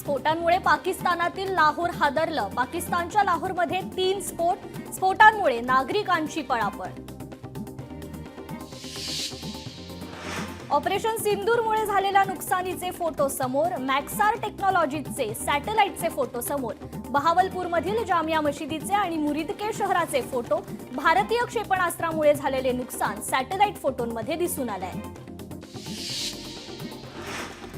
स्फोटांमुळे पाकिस्तानातील लाहोर हादरलं. पाकिस्तानच्या लाहोरमध्ये 3 स्फोटांमुळे नागरिकांची पळापळ. ऑपरेशन सिंदूरमुळे झालेल्या नुकसानीचे फोटो समोर. मॅक्सार टेक्नॉलॉजीजचे सॅटेलाइटचे फोटो समोर. बहावलपूरमधील जामिया मशिदीचे आणि मुरिदके शहराचे फोटो. भारतीय क्षेपणास्त्रामुळे झालेले नुकसान सॅटेलाइट फोटोंमध्ये दिसून आलंय.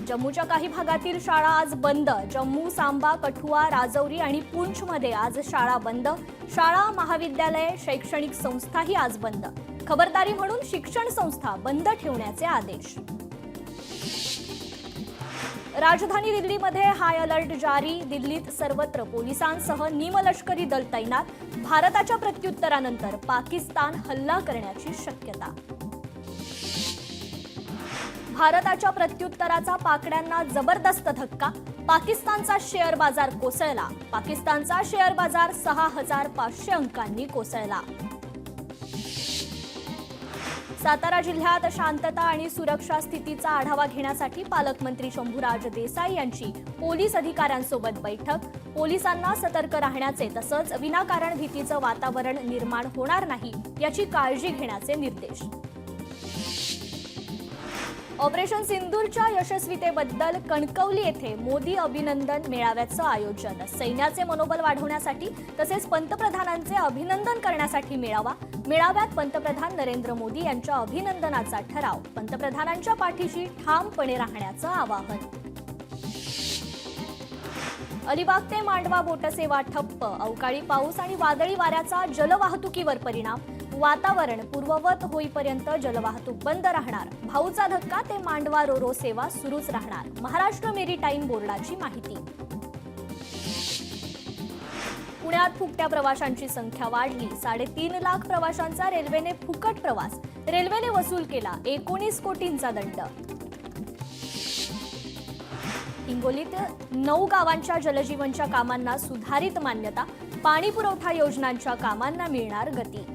जम्मूच्या काही भागातील शाळा आज बंद. जम्मू, सांबा, कठुआ, राजौरी आणि पुंछमध्ये आज शाळा बंद. शाळा, महाविद्यालये, शैक्षणिक संस्थाही आज बंद. खबरदारी म्हणून शिक्षण संस्था बंद ठेवण्याचे आदेश. राजधानी दिल्लीमध्ये हाय अलर्ट जारी. दिल्लीत सर्वत्र पोलिसांसह निमलष्करी दल तैनात. भारताच्या प्रत्युत्तरानंतर पाकिस्तान हल्ला करण्याची शक्यता. भारताच्या प्रत्युत्तराचा पाकड्यांना जबरदस्त धक्का. पाकिस्तानचा शेअर बाजार कोसळला. पाकिस्तानचा शेअर बाजार 6500 अंकांनी कोसळला. सातारा जिल्ह्यात शांतता आणि सुरक्षा स्थितीचा आढावा घेण्यासाठी पालकमंत्री शंभूराज देसाई यांची पोलीस अधिकाऱ्यांसोबत बैठक. पोलिसांना सतर्क राहण्याचे तसंच विनाकारण भीतीचं वातावरण निर्माण होणार नाही याची काळजी घेण्याचे निर्देश. ऑपरेशन सिंदूरच्या यशस्वीतेबद्दल कणकवली येथे मोदी अभिनंदन मेळाव्याचं आयोजन. सैन्याचे मनोबल वाढवण्यासाठी तसेच पंतप्रधानांचे अभिनंदन करण्यासाठी मेळावा. मेळाव्यात पंतप्रधान नरेंद्र मोदी यांच्या अभिनंदनाचा ठराव. पंतप्रधानांच्या पाठीशी ठामपणे राहण्याचं आवाहन. अलिबाग ते मांडवा बोटसेवा ठप्प. अवकाळी पाऊस आणि वादळी वाऱ्याचा जलवाहतुकीवर परिणाम. वातावरण पूर्ववत होईपर्यंत जलवाहतूक बंद राहणार. भाऊचा धक्का ते मांडवा रोरो सेवा सुरूच राहणार. महाराष्ट्र मेरीटाईम बोर्डाची माहिती. पुण्यात फुकट्या प्रवाशांची संख्या वाढली. 3.5 लाख प्रवाशांचा रेल्वेने फुकट प्रवास. रेल्वेने वसूल केला 19 कोटींचा दंड. हिंगोलीत 9 गावांच्या जलजीवनच्या कामांना सुधारित मान्यता. पाणी पुरवठा योजनांच्या कामांना मिळणार गती.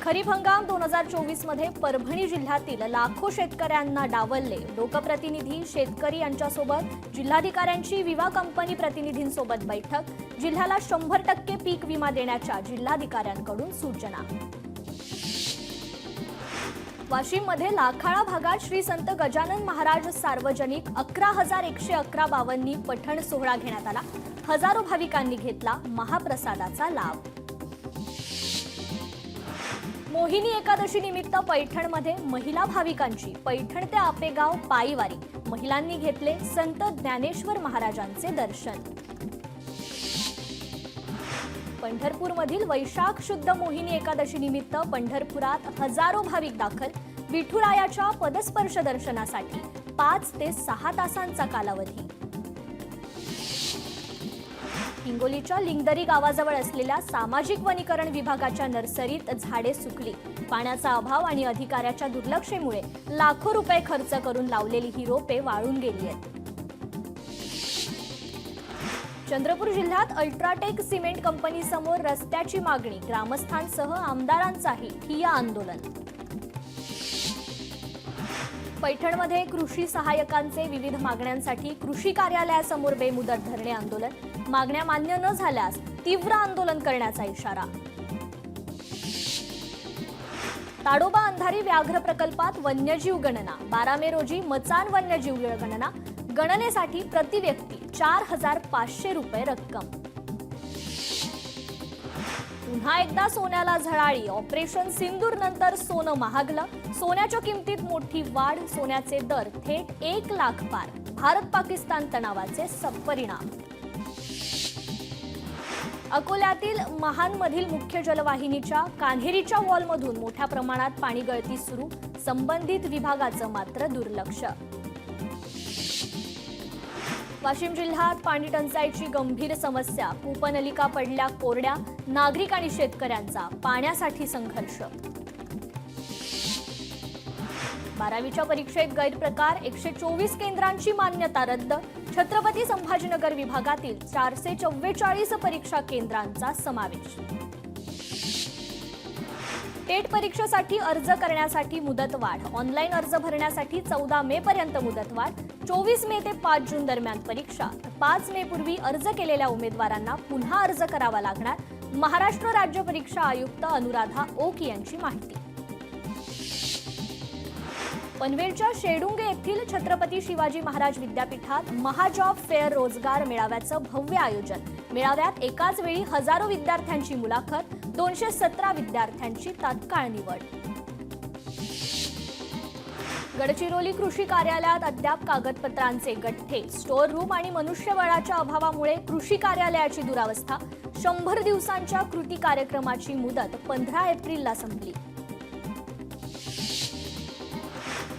खरीप हंगाम 2024 मध्ये परभणी जिल्ह्यातील लाखो शेतकऱ्यांना डावलले. लोकप्रतिनिधी, शेतकरी यांच्यासोबत जिल्हाधिकाऱ्यांची विमा कंपनी प्रतिनिधींसोबत बैठक. जिल्ह्याला 100% पीक विमा देण्याच्या जिल्हाधिकाऱ्यांकडून सूचना. वाशिममध्ये लाखाळा भागात श्री संत गजानन महाराज सार्वजनिक 11,111 बावन्नी पठण सोहळा घेण्यात आला. हजारो भाविकांनी घेतला महाप्रसादाचा लाभ. मोहिनी एकादशी निमित्त पैठणमध्ये महिला भाविकांची पैठण ते आपेगाव पायीवारी. महिलांनी घेतले संत ज्ञानेश्वर महाराजांचे दर्शन. पंढरपूरमधील वैशाख शुद्ध मोहिनी एकादशी निमित्त पंढरपुरात हजारो भाविक दाखल. विठुरायाच्या पदस्पर्श दर्शनासाठी 5 ते 6 तासांचा कालावधी. हिंगोलीच्या लिंगदरी गावाजवळ असलेल्या सामाजिक वनीकरण विभागाच्या नर्सरीत झाडे सुकली. पाण्याचा अभाव आणि अधिकाऱ्याच्या दुर्लक्षेमुळे लाखो रुपये खर्च करून लावलेली ही रोपे वाळून गेली आहेत. चंद्रपूर जिल्ह्यात अल्ट्राटेक सिमेंट कंपनीसमोर रस्त्याची मागणी. ग्रामस्थांसह आमदारांचाही ठिय्या आंदोलन. पैठणमध्ये कृषी सहाय्यकांचे विविध मागण्यांसाठी कृषी कार्यालयासमोर बेमुदत धरणे आंदोलन. मागण्या मान्य न झाल्यास तीव्र आंदोलन करण्याचा इशारा. ताडोबा अंधारी व्याघ्र प्रकल्पात वन्यजीव गणना. 12 मे रोजी मचान वन्यजीव गणना. गणनेसाठी प्रति व्यक्ती 4,500 रुपये रक्कम. पुन्हा एकदा सोन्याला झळाळी. ऑपरेशन सिंदूर नंतर सोनं महागलं. सोन्याच्या किमतीत मोठी वाढ. सोन्याचे दर थेट 1 लाख पार. भारत पाकिस्तान तणावाचे परिणाम. अकोल्यातील महानमधील मुख्य जलवाहिनीच्या कान्हेरीच्या वॉलमधून मोठ्या प्रमाणात पाणी गळती सुरू. संबंधित विभागाचं मात्र दुर्लक्ष. वाशिम जिल्ह्यात पाणी टंचाईची गंभीर समस्या. कूपनलिका पडल्या कोरड्या. नागरिक आणि शेतकऱ्यांचा पाण्यासाठी संघर्ष. 12वीच्या परीक्षेत गैरप्रकार. 124 केंद्रांची मान्यता रद्द. छत्रपती संभाजीनगर विभागातील 444 परीक्षा केंद्रांचा समावेश. टेट परीक्षेसाठी अर्ज करण्यासाठी मुदतवाढ, ऑनलाईन अर्ज भरण्यासाठी 14 मे पर्यंत मुदतवाढ, 24 मे ते 5 जून दरम्यान परीक्षा, 5 मे पूर्वी अर्ज केलेल्या उमेदवारांना पुन्हा अर्ज करावा लागणार. महाराष्ट्र राज्य परीक्षा आयुक्त अनुराधा ओक यांची माहिती. पनवेलच्या शेडुंगे येथील छत्रपती शिवाजी महाराज विद्यापीठात महाजॉब फेअर रोजगार मेळाव्याचं भव्य आयोजन. मेळाव्यात एकाच वेळी हजारो विद्यार्थ्यांची मुलाखत, 217 विद्यार्थ्यांची तात्काळ निवड. गडचिरोली कृषी कार्यालयात अद्याप कागदपत्रांचे गठ्ठे, स्टोअर रूम आणि मनुष्यबळाच्या अभावामुळे कृषी कार्यालयाची दुरावस्था. 100 दिवसांच्या कृती कार्यक्रमाची मुदत 15 एप्रिलला संपली.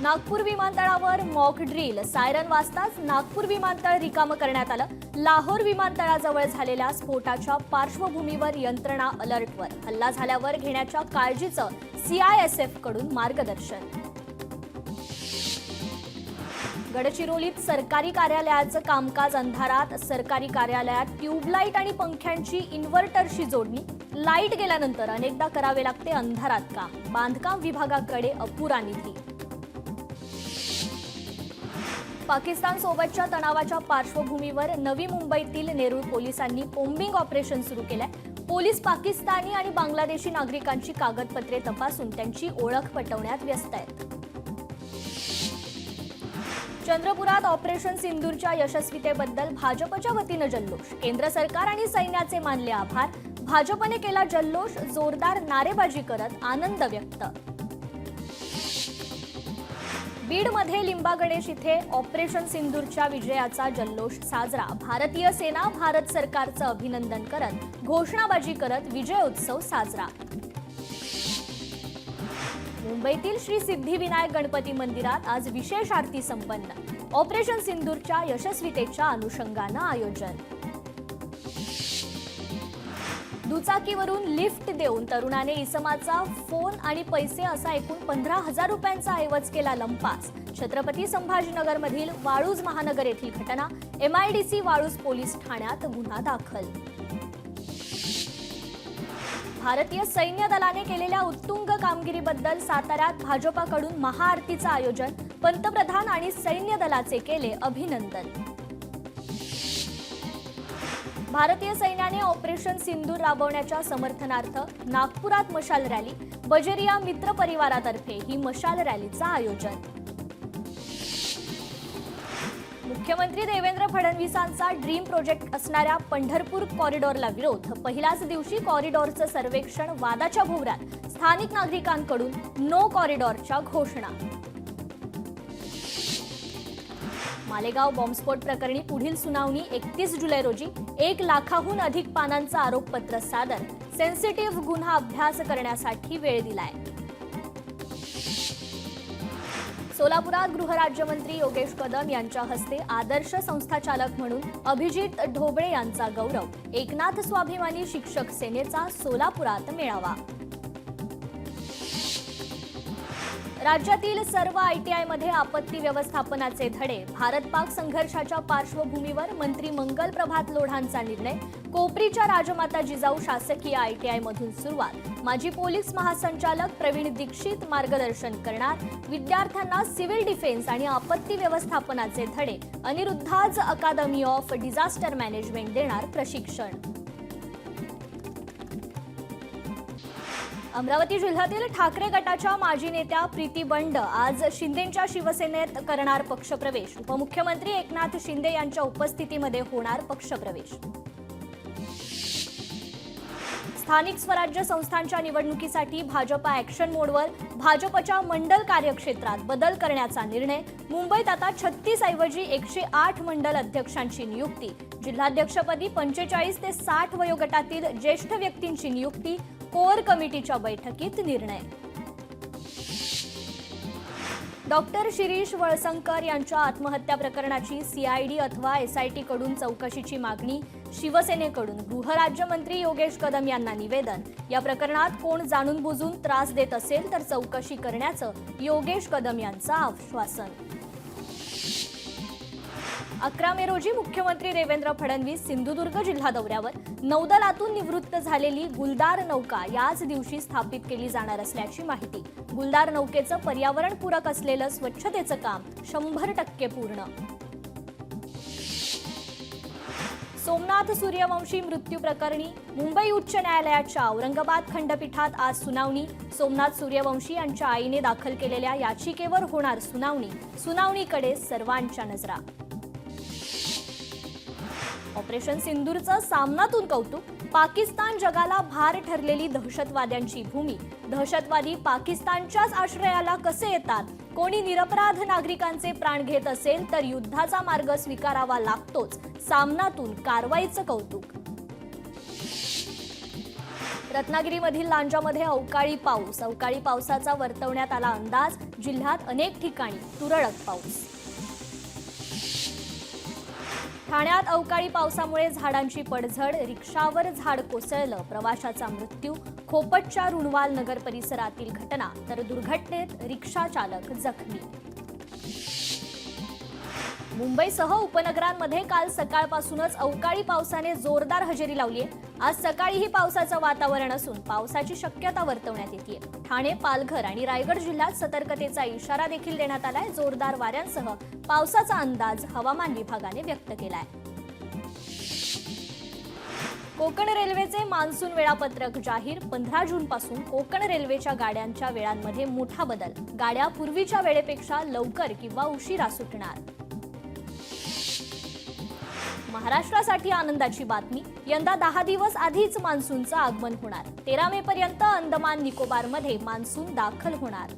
नागपूर विमानतळावर मॉक ड्रिल, सायरन वाजताच नागपूर विमानतळ रिकामं करण्यात आलं. लाहोर विमानतळाजवळ झालेल्या स्फोटाच्या पार्श्वभूमीवर यंत्रणा अलर्टवर, हल्ला झाल्यावर घेण्याच्या काळजीचं CISF कडून मार्गदर्शन. गडचिरोलीत सरकारी कार्यालयाचं कामकाज अंधारात, सरकारी कार्यालयात ट्यूबलाईट आणि पंख्यांची इन्व्हर्टरशी जोडणी. लाईट गेल्यानंतर अनेकदा करावे लागते अंधारात काम, बांधकाम विभागाकडे अपुरा निधी. पाकिस्तान सोबतच्या तणावाच्या पार्श्वभूमीवर नवी मुंबईतील नेरूळ पोलिसांनी कोम्बिंग ऑपरेशन सुरू केलंय. पोलीस पाकिस्तानी आणि बांगलादेशी नागरिकांची कागदपत्रे तपासून त्यांची ओळख पटवण्यात व्यस्त आहेत. चंद्रपुरात ऑपरेशन सिंदूरच्या यशस्वीतेबद्दल भाजपच्या वतीनं जल्लोष, केंद्र सरकार आणि सैन्याचे मानले आभार. भाजपने केला जल्लोष, जोरदार नारेबाजी करत आनंद व्यक्त. बीडमध्ये लिंबा गणेश इथे ऑपरेशन सिंदूरच्या विजयाचा जल्लोष साजरा. भारतीय सेना भारत सरकारचं अभिनंदन करत, घोषणाबाजी करत विजयोत्सव साजरा. मुंबईतील श्री सिद्धिविनायक गणपती मंदिरात आज विशेष आरती संपन्न. ऑपरेशन सिंदूरच्या यशस्वीतेच्या अनुषंगानं आयोजन. दुचाकीवरून लिफ्ट देऊन तरुणाने इसमाचा फोन आणि पैसे असा एकूण 15,000 रुपयांचा ऐवज केला लंपास. छत्रपती संभाजीनगरमधील वाळूज महानगर येथील घटना. MIDC वाळूज पोलीस ठाण्यात गुन्हा दाखल. भारतीय सैन्य दलाने केलेल्या उत्तुंग कामगिरीबद्दल साताऱ्यात भाजपाकडून महाआरतीचं आयोजन. पंतप्रधान आणि सैन्य दलाचे केले अभिनंदन. भारतीय सैन्याने ऑपरेशन सिंदूर राबवण्याच्या समर्थनार्थ नागपुरात मशाल रॅली. बजेरिया मित्र परिवारातर्फे ही मशाल रॅलीचं आयोजन. मुख्यमंत्री देवेंद्र फडणवीसांचा ड्रीम प्रोजेक्ट असणाऱ्या पंढरपूर कॉरिडॉरला विरोध. पहिल्याच दिवशी कॉरिडॉरचं सर्वेक्षण वादाच्या भोवऱ्यात. स्थानिक नागरिकांकडून नो कॉरिडॉरच्या घोषणा. मालेगाव बॉम्बस्फोट प्रकरणी पुढील सुनावणी 31 जुलै रोजी. 1 लाखाहून अधिक पानांचं आरोपपत्र सादर. सेन्सिटिव्ह गुन्हा अभ्यास करण्यासाठी वेळ दिलाय. सोलापुरात गृहराज्यमंत्री योगेश कदम यांच्या हस्ते आदर्श संस्थाचालक म्हणून अभिजित ढोबळे यांचा गौरव. एकनाथ स्वाभिमानी शिक्षक सेनेचा सोलापुरात मेळावा. राज्यातील सर्व ITI मध्ये आपत्ती व्यवस्थापनाचे धडे. भारत-पाक संघर्षाच्या पार्श्वभूमीवर मंत्री मंगल प्रभात लोढांचा निर्णय. कोपरीच्या राजमाता जिजाऊ शासकीय ITI मधून सुरुवात. माजी पोलीस महासंचालक प्रवीण दीक्षित मार्गदर्शन करणार. विद्यार्थ्यांना सिव्हिल डिफेन्स आणि आपत्ती व्यवस्थापनाचे धडे. अनिरुद्धाज अकादमी ऑफ डिझास्टर मॅनेजमेंट देणार प्रशिक्षण. अमरावती जिल्ह्यातील ठाकरे गटाच्या माजी नेत्या प्रीती बंड आज शिंदेंच्या शिवसेनेत करणार पक्षप्रवेश. उपमुख्यमंत्री एकनाथ शिंदे यांच्या उपस्थितीमध्ये होणार पक्षप्रवेश. स्थानिक स्वराज्य संस्थांच्या निवडणुकीसाठी भाजपा ॲक्शन मोडवर. भाजपच्या मंडल कार्यक्षेत्रात बदल करण्याचा निर्णय. मुंबईत आता 36 ऐवजी 108 मंडल अध्यक्षांची नियुक्ती. जिल्हाध्यक्षपदी 45 ते 60 वयोगटातील ज्येष्ठ व्यक्तींची नियुक्ती. कोर कमिटीच्या बैठकीत निर्णय. डॉक्टर शिरीष वळसंकर यांच्या आत्महत्या प्रकरणाची CID अथवा SIT कडून चौकशीची मागणी. शिवसेनेकडून गृहराज्यमंत्री योगेश कदम यांना निवेदन. या प्रकरणात कोण जाणून बुजून त्रास देत असेल तर चौकशी करण्याचं योगेश कदम यांचं आश्वासन. 11 मे रोजी मुख्यमंत्री देवेंद्र फडणवीस सिंधुदुर्ग जिल्हा दौऱ्यावर. नौदलातून निवृत्त झालेली गुलदार नौका याच दिवशी स्थापित केली जाणार असल्याची माहिती. गुलदार नौकेचं पर्यावरणपूरक असलेलं स्वच्छतेचं काम 100% पूर्ण. सोमनाथ सूर्यवंशी मृत्यू प्रकरणी मुंबई उच्च न्यायालयाच्या औरंगाबाद खंडपीठात आज सुनावणी. सोमनाथ सूर्यवंशी यांच्या आईने दाखल केलेल्या याचिकेवर होणार सुनावणी. सुनावणीकडे सर्वांच्या नजरा. ऑपरेशन सिंदूरचं सामनातून कौतुक. पाकिस्तान जगाला भार ठरलेली दहशतवाद्यांची भूमी. दहशतवादी पाकिस्तानच्याच आश्रयाला कसे येतात? कोणी निरपराध नागरिकांचे प्राण घेत असेल तर युद्धाचा मार्ग स्वीकारावा लागतोच. सामनातून कारवाईचं कौतुक. रत्नागिरीमधील लांजामध्ये अवकाळी पाऊस. अवकाळी पावसाचा वर्तवण्यात आला अंदाज. जिल्ह्यात अनेक ठिकाणी तुरळक पाऊस. ठाण्यात अवकाळी पावसामुळे झाडांची पडझड. रिक्षावर झाड कोसळलं. प्रवाशाचा मृत्यू. खोपटच्या रुणवाल नगर परिसरातील घटना. तर दुर्घटनेत रिक्षा चालक जखमी. मुंबईसह उपनगरांमध्ये काल सकाळपासूनच अवकाळी पावसाने जोरदार हजेरी लावली आहे. आज सकाळीही पावसाचं वातावरण असून पावसाची शक्यता वर्तवण्यात येते. ठाणे, पालघर आणि रायगड जिल्ह्यात सतर्कतेचा इशारा देखील देण्यात आलाय. जोरदार वाऱ्यांसह पावसाचा अंदाज हवामान विभागाने व्यक्त केलाय. कोकण रेल्वेचे मान्सून वेळापत्रक जाहीर. 15 जून पासून कोकण रेल्वेच्या गाड्यांच्या वेळांमध्ये मोठा बदल. गाड्या पूर्वीच्या वेळेपेक्षा लवकर किंवा उशिरा सुटणार. महाराष्ट्रासाठी आनंदाची बातमी. यंदा 10 दिवस आधीच मान्सूनचं आगमन होणार. 13 मे पर्यंत अंदमान निकोबारमध्ये मान्सून दाखल होणार.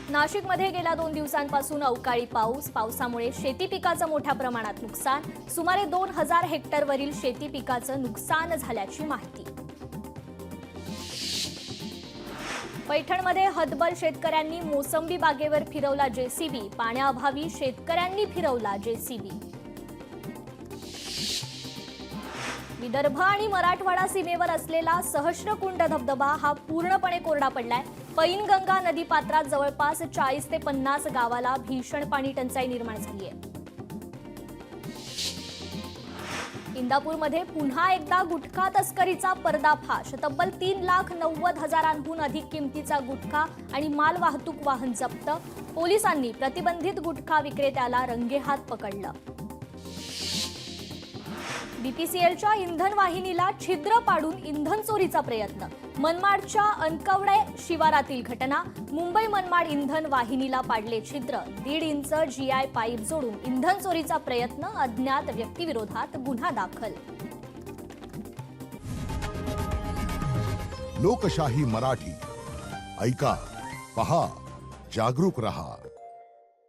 नाशिकमध्ये गेल्या 2 दिवसांपासून अवकाळी पाऊस. पावसामुळे शेती पिकाचं मोठ्या प्रमाणात नुकसान. सुमारे 2000 हेक्टरवरील शेती पिकाचं नुकसान झाल्याची माहिती. पैठणमध्ये हतबल शेतकऱ्यांनी मोसंबी बागेवर फिरवला जेसीबी. पाण्याअभावी शेतकऱ्यांनी फिरवला जेसीबी. विदर्भ आणि मराठवाडा सीमेवर असलेला सहस्रकुंड धबधबा हा पूर्णपणे कोरडा पडलाय. पैनगंगा नदीपात्रात जवळपास 40 ते 50 गावाला भीषण पाणी टंचाई निर्माण झाली आहे. इंदापूरमध्ये पुन्हा एकदा गुटखा तस्करीचा पर्दाफाश. तब्बल 3,90,000 अधिक किमतीचा गुटखा आणि माल वाहतूक वाहन जप्त. पोलिसांनी प्रतिबंधित गुटखा विक्रेत्याला रंगेहात पकडलं. बीपीसीएलच्या इंधन वाहिनीला छिद्र पाडून इंधन चोरीचा प्रयत्न. मनमाडच्या अनकवडे शिवारातील घटना. मुंबई मनमाड इंधन वाहिनीला पाडले छिद्र. 1.5 इंच जीआय पाईप जोडून इंधन चोरीचा प्रयत्न. अज्ञात व्यक्तीविरोधात गुन्हा दाखल. लोकशाही मराठी ऐका, पहा, जागरूक रहा.